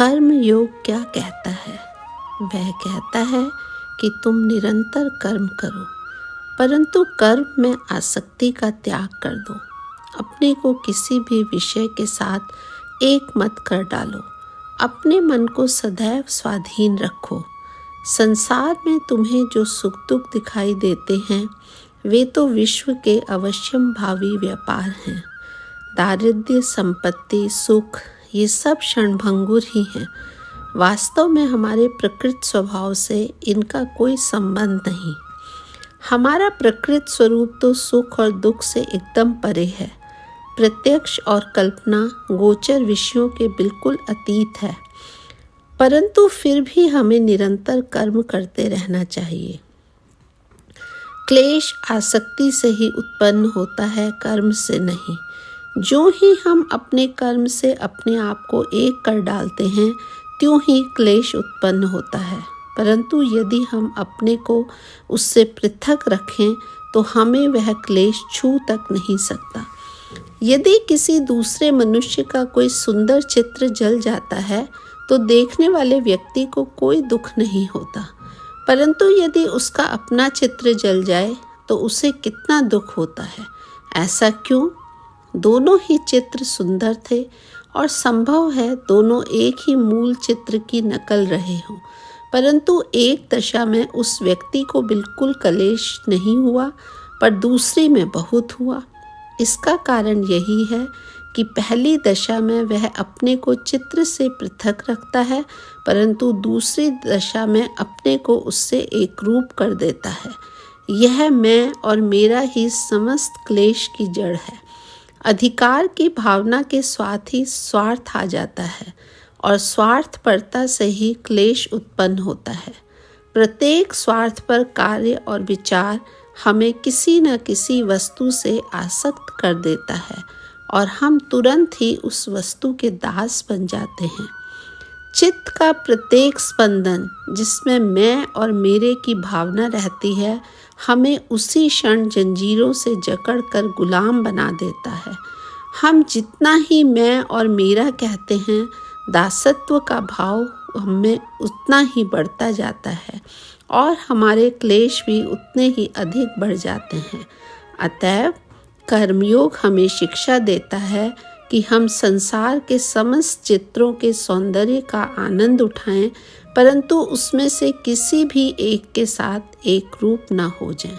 कर्म योग क्या कहता है? वह कहता है कि तुम निरंतर कर्म करो, परंतु कर्म में आसक्ति का त्याग कर दो। अपने को किसी भी विषय के साथ एक मत कर डालो। अपने मन को सदैव स्वाधीन रखो। संसार में तुम्हें जो सुख दुख दिखाई देते हैं वे तो विश्व के अवश्यम भावी व्यापार हैं। दारिद्र्य, संपत्ति, सुख ये सब क्षणभंगुर ही हैं। वास्तव में हमारे प्रकृत स्वभाव से इनका कोई संबंध नहीं। हमारा प्रकृत स्वरूप तो सुख और दुख से एकदम परे है। प्रत्यक्ष और कल्पना गोचर विषयों के बिल्कुल अतीत है, परंतु फिर भी हमें निरंतर कर्म करते रहना चाहिए। क्लेश आसक्ति से ही उत्पन्न होता है, कर्म से नहीं। जो ही हम अपने कर्म से अपने आप को एक कर डालते हैं, त्यों ही क्लेश उत्पन्न होता है। परंतु यदि हम अपने को उससे पृथक रखें तो हमें वह क्लेश छू तक नहीं सकता। यदि किसी दूसरे मनुष्य का कोई सुंदर चित्र जल जाता है तो देखने वाले व्यक्ति को कोई दुख नहीं होता, परंतु यदि उसका अपना चित्र जल जाए तो उसे कितना दुख होता है। ऐसा क्यों? दोनों ही चित्र सुंदर थे और संभव है दोनों एक ही मूल चित्र की नकल रहे हों, परंतु एक दशा में उस व्यक्ति को बिल्कुल क्लेश नहीं हुआ पर दूसरी में बहुत हुआ। इसका कारण यही है कि पहली दशा में वह अपने को चित्र से पृथक रखता है, परंतु दूसरी दशा में अपने को उससे एक रूप कर देता है। यह मैं और मेरा ही समस्त क्लेश की जड़ है। अधिकार की भावना के साथ ही स्वार्थ आ जाता है और स्वार्थपरता से ही क्लेश उत्पन्न होता है। प्रत्येक स्वार्थपर कार्य और विचार हमें किसी न किसी वस्तु से आसक्त कर देता है और हम तुरंत ही उस वस्तु के दास बन जाते हैं। चित्त का प्रत्येक स्पंदन जिसमें मैं और मेरे की भावना रहती है, हमें उसी क्षण जंजीरों से जकड़ कर गुलाम बना देता है। हम जितना ही मैं और मेरा कहते हैं, दासत्व का भाव हमें उतना ही बढ़ता जाता है और हमारे क्लेश भी उतने ही अधिक बढ़ जाते हैं। अतएव कर्मयोग हमें शिक्षा देता है कि हम संसार के समस्त चित्रों के सौंदर्य का आनंद उठाएं, परंतु उसमें से किसी भी एक के साथ एक रूप न हो जाएं।